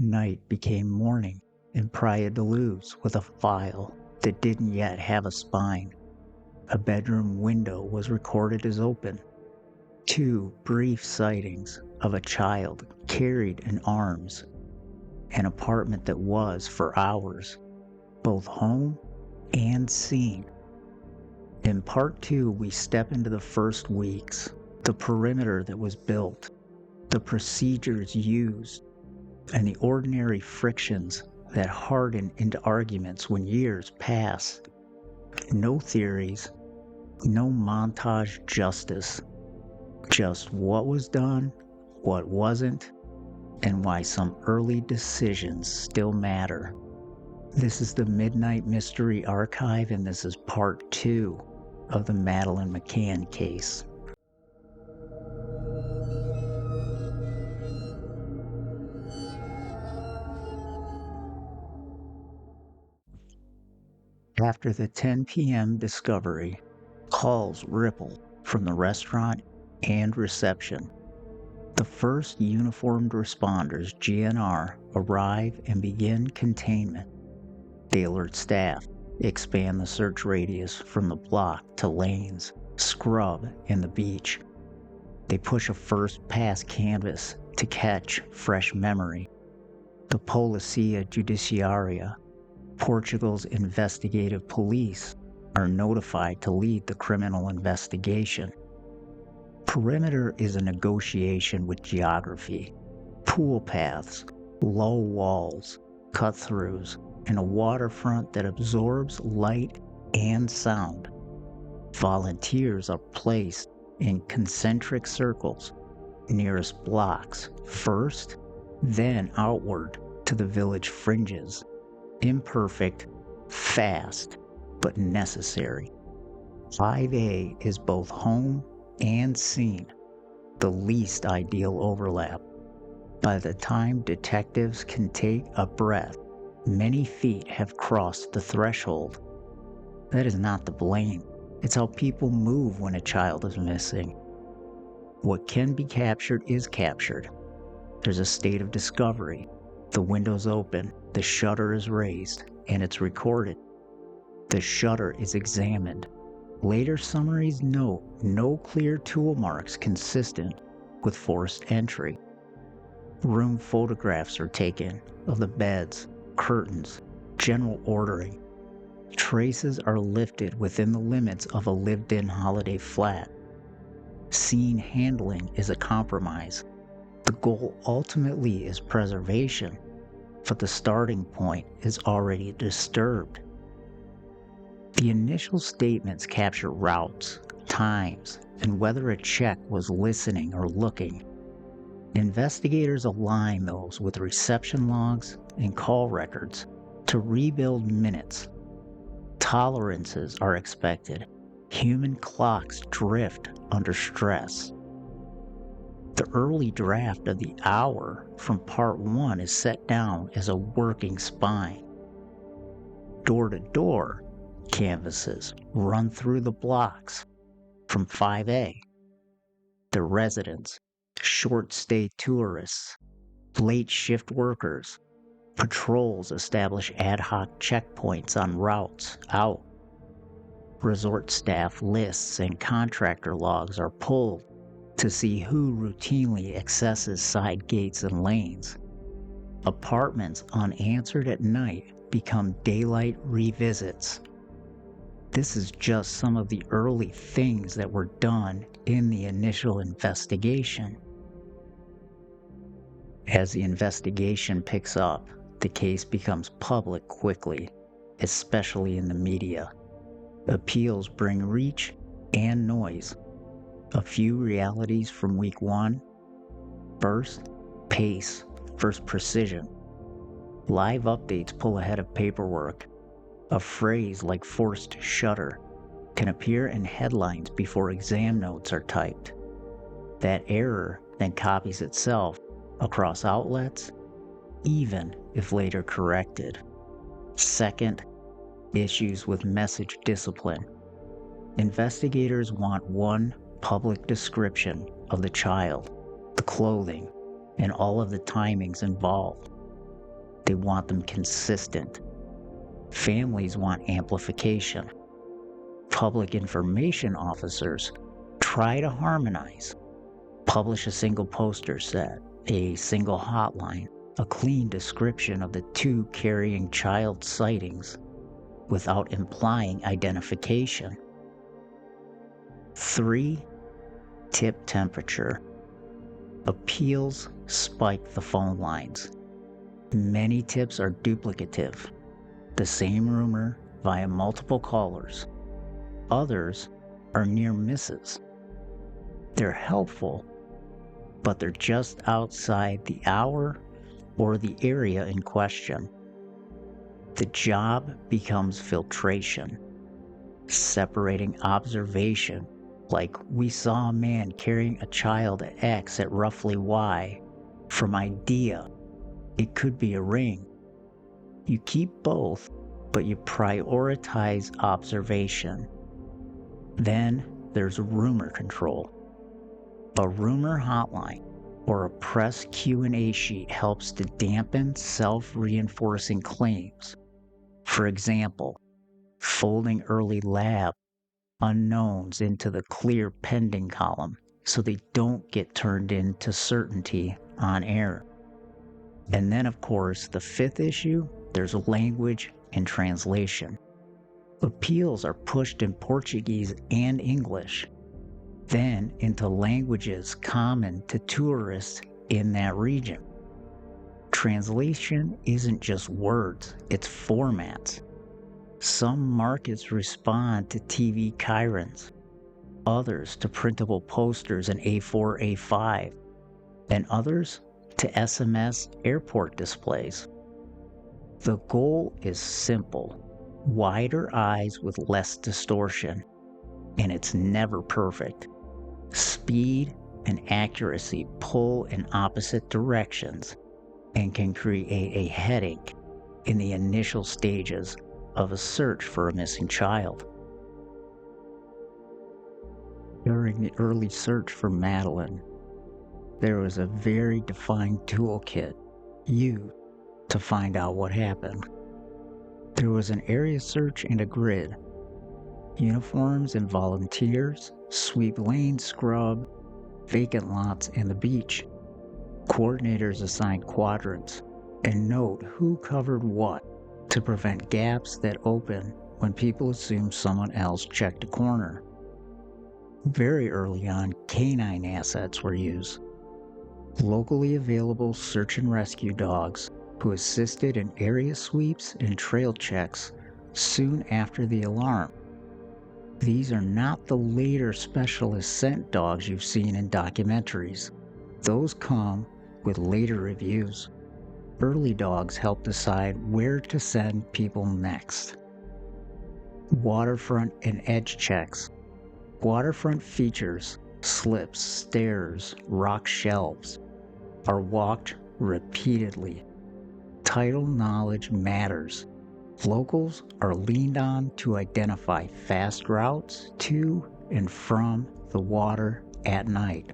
Night became morning in Praia de Luz with a file that didn't yet have a spine. A bedroom window was recorded as open. 2 brief sightings of a child carried in arms. An apartment that was, for hours, both home and scene. In part 2, we step into the first weeks, the perimeter that was built, the procedures used, and the ordinary frictions that harden into arguments when years pass. No theories, no montage justice, just what was done, what wasn't, and why some early decisions still matter. This is the Midnight Mystery Archive, and this is part 2 of the Madeleine McCann case. After the 10 p.m. discovery, calls ripple from the restaurant and reception. The first uniformed responders, GNR, arrive and begin containment. They alert staff, expand the search radius from the block to lanes, scrub, and the beach. They push a first-pass canvas to catch fresh memory. The Polícia Judiciária, Portugal's investigative police, are notified to lead the criminal investigation. Perimeter is a negotiation with geography, pool paths, low walls, cut-throughs, and a waterfront that absorbs light and sound. Volunteers are placed in concentric circles, nearest blocks first, then outward to the village fringes. Imperfect, fast, but necessary. 5A is both home and scene, the least ideal overlap. By the time detectives can take a breath, many feet have crossed the threshold. That is not the blame. It's how people move when a child is missing. What can be captured is captured. There's a state of discovery. The window's open, the shutter is raised, and it's recorded. The shutter is examined. Later summaries note no clear tool marks consistent with forced entry. Room photographs are taken of the beds, curtains, general ordering. Traces are lifted within the limits of a lived-in holiday flat. Scene handling is a compromise. The goal ultimately is preservation, but the starting point is already disturbed. The initial statements capture routes, times, and whether a check was listening or looking. Investigators align those with reception logs and call records to rebuild minutes. Tolerances are expected. Human clocks drift under stress. The early draft of the hour from part 1 is set down as a working spine. Door-to-door canvases run through the blocks from 5A. The residents, short-stay tourists, late shift workers, patrols establish ad hoc checkpoints on routes out. Resort staff lists and contractor logs are pulled to see who routinely accesses side gates and lanes. Apartments unanswered at night become daylight revisits. This is just some of the early things that were done in the initial investigation. As the investigation picks up, the case becomes public quickly, especially in the media. Appeals bring reach and noise. A few realities from week 1. First, pace versus precision. Live updates pull ahead of paperwork. A phrase like forced shutter can appear in headlines before exam notes are typed. That error then copies itself across outlets, even if later corrected. Second, issues with message discipline. Investigators want one public description of the child, the clothing, and all of the timings involved. They want them consistent. Families want amplification. Public information officers try to harmonize. Publish a single poster set, a single hotline, a clean description of the two carrying child sightings without implying identification. 3. Tip temperature. Appeals spike the phone lines. Many tips are duplicative, the same rumor via multiple callers. Others are near misses. They're helpful, but they're just outside the hour or the area in question. The job becomes filtration, separating observation, like we saw a man carrying a child at X at roughly Y, from idea, it could be a ring. You keep both, but you prioritize observation. Then there's rumor control. A rumor hotline or a press Q&A sheet helps to dampen self-reinforcing claims. For example, folding early lab unknowns into the clear pending column so they don't get turned into certainty on air. And then, of course, the fifth issue, there's language and translation. Appeals are pushed in Portuguese and English, then into languages common to tourists in that region. Translation isn't just words, it's formats. Some markets respond to TV chyrons, others to printable posters in A4, A5, and others to SMS airport displays. The goal is simple: wider eyes with less distortion, and it's never perfect. Speed and accuracy pull in opposite directions and can create a headache in the initial stages of a search for a missing child. During the early search for Madeleine, there was a very defined toolkit used to find out what happened. There was an area search and a grid. Uniforms and volunteers sweep lanes, scrub vacant lots and the beach. Coordinators assign quadrants and note who covered what to prevent gaps that open when people assume someone else checked a corner. Very early on, canine assets were used. Locally available search and rescue dogs who assisted in area sweeps and trail checks soon after the alarm. These are not the later specialist scent dogs you've seen in documentaries. Those come with later reviews. Early dogs help decide where to send people next. Waterfront and edge checks. Waterfront features, slips, stairs, rock shelves, are walked repeatedly. Tidal knowledge matters. Locals are leaned on to identify fast routes to and from the water at night.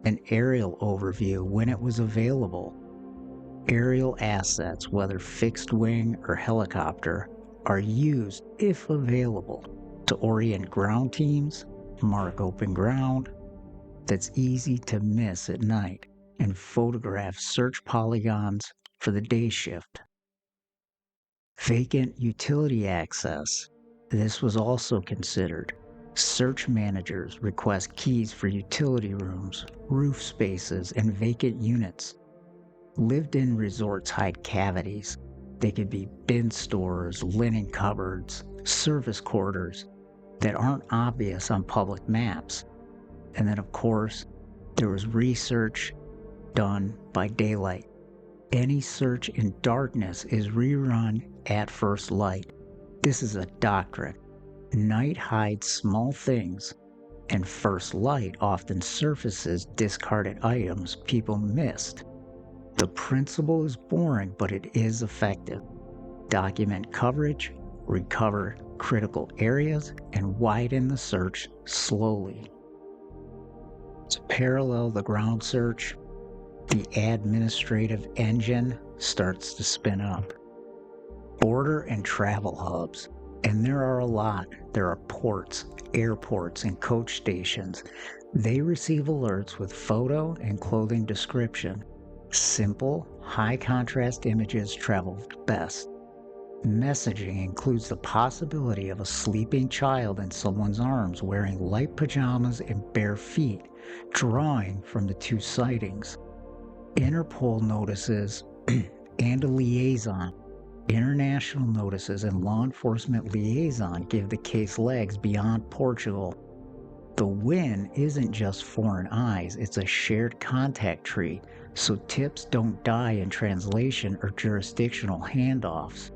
An aerial overview when it was available. Aerial assets, whether fixed wing or helicopter, are used, if available, to orient ground teams, mark open ground that's easy to miss at night, and photograph search polygons for the day shift. Vacant utility access. This was also considered. Search managers request keys for utility rooms, roof spaces, and vacant units. Lived-in resorts hide cavities. They could be bin stores, linen cupboards, service quarters that aren't obvious on public maps. And then, of course, there was research done by daylight. Any search in darkness is rerun at first light. This is a doctrine. Night hides small things, and first light often surfaces discarded items people missed. The principle is boring, but it is effective. Document coverage, recover critical areas, and widen the search slowly. To parallel the ground search, the administrative engine starts to spin up. Border and travel hubs, and there are a lot. There are ports, airports, and coach stations. They receive alerts with photo and clothing description. Simple, high-contrast images travel best. Messaging includes the possibility of a sleeping child in someone's arms wearing light pajamas and bare feet, drawing from the two sightings. Interpol notices and a liaison. International notices and law enforcement liaison give the case legs beyond Portugal. The win isn't just foreign eyes, it's a shared contact tree, so tips don't die in translation or jurisdictional handoffs.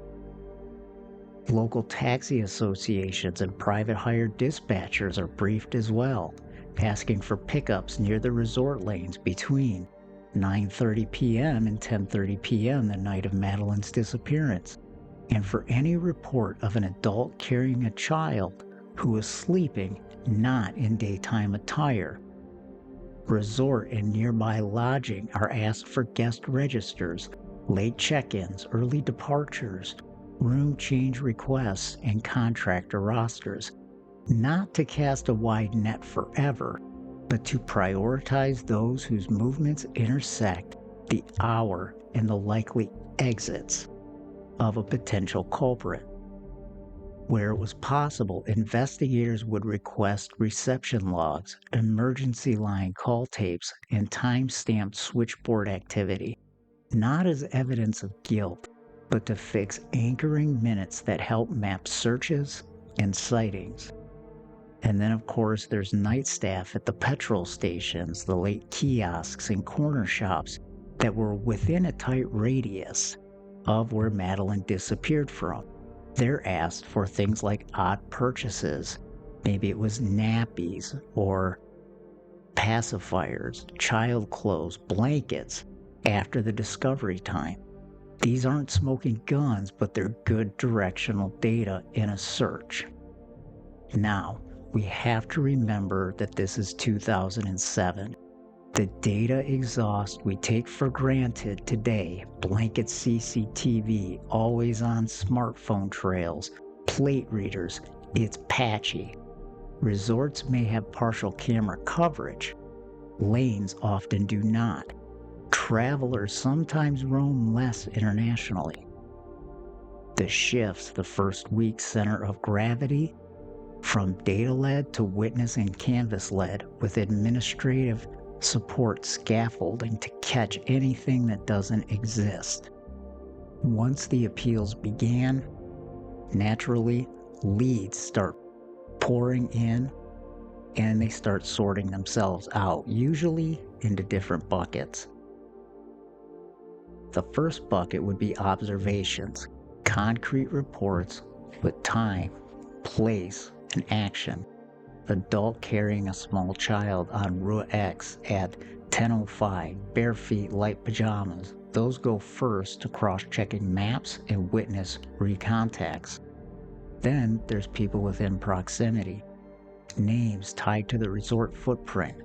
Local taxi associations and private hire dispatchers are briefed as well, asking for pickups near the resort lanes between 9:30 p.m. and 10:30 p.m. the night of Madeleine's disappearance, and for any report of an adult carrying a child who is sleeping not in daytime attire. Resort and nearby lodging are asked for guest registers, late check-ins, early departures, room change requests, and contractor rosters, not to cast a wide net forever, but to prioritize those whose movements intersect the hour and the likely exits of a potential culprit. Where it was possible, investigators would request reception logs, emergency line call tapes, and time-stamped switchboard activity, not as evidence of guilt, but to fix anchoring minutes that help map searches and sightings. And then, of course, there's night staff at the petrol stations, the late kiosks, and corner shops that were within a tight radius of where Madeleine disappeared from. They're asked for things like odd purchases. Maybe it was nappies or pacifiers, child clothes, blankets after the discovery time. These aren't smoking guns, but they're good directional data in a search. Now, we have to remember that this is 2007. The data exhaust we take for granted today, blanket CCTV, always-on smartphone trails, plate readers, it's patchy. Resorts may have partial camera coverage. Lanes often do not. Travelers sometimes roam less internationally. The shifts the first week center of gravity from data-led to witness and canvas-led with administrative support scaffolding to catch anything that doesn't exist. Once the appeals began, naturally, leads start pouring in and they start sorting themselves out, usually into different buckets. The first bucket would be observations, concrete reports with time, place, and action. Adult carrying a small child on Route X at 10:05, bare feet, light pajamas. Those go first to cross-checking maps and witness recontacts. Then there's people within proximity. Names tied to the resort footprint,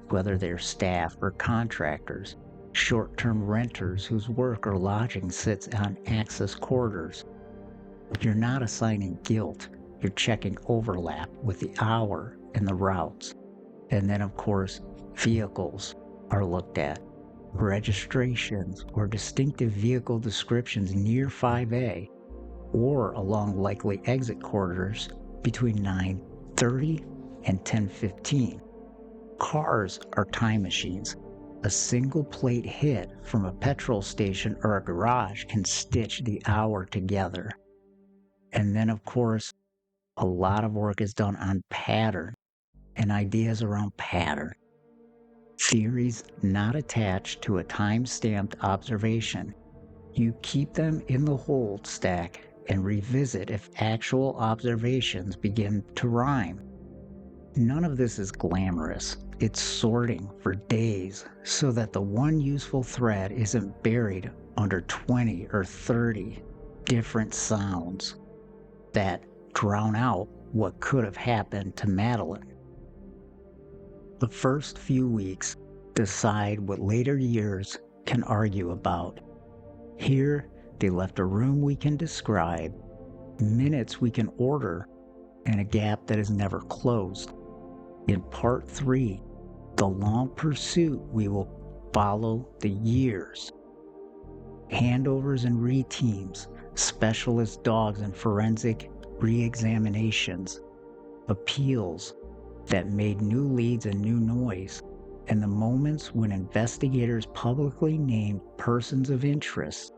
whether they're staff or contractors. Short-term renters whose work or lodging sits on access corridors. You're not assigning guilt, you're checking overlap with the hour and the routes. And then, of course, vehicles are looked at. Registrations or distinctive vehicle descriptions near 5A or along likely exit corridors between 9:30 and 10:15. Cars are time machines. A single plate hit from a petrol station or a garage can stitch the hour together. And then, of course, a lot of work is done on pattern and ideas around pattern. Theories not attached to a time-stamped observation. You keep them in the hold stack and revisit if actual observations begin to rhyme. None of this is glamorous. It's sorting for days so that the one useful thread isn't buried under 20 or 30 different sounds that drown out what could have happened to Madeleine. The first few weeks decide what later years can argue about. Here, they left a room we can describe, minutes we can order, and a gap that is never closed. In Part 3, the long pursuit, we will follow the years. Handovers and re-teams, specialist dogs and forensic re-examinations, appeals that made new leads and new noise, and the moments when investigators publicly named persons of interest.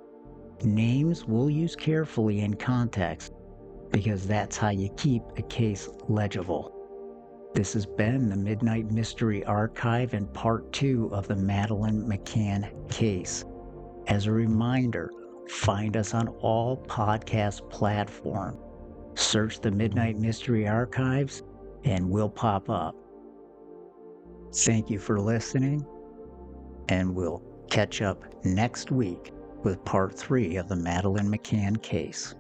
Names we'll use carefully in context, because that's how you keep a case legible. This has been the Midnight Mystery Archive and Part 2 of the Madeleine McCann case. As a reminder, find us on all podcast platforms. Search the Midnight Mystery Archives and we'll pop up. Thank you for listening, and we'll catch up next week with Part 3 of the Madeleine McCann case.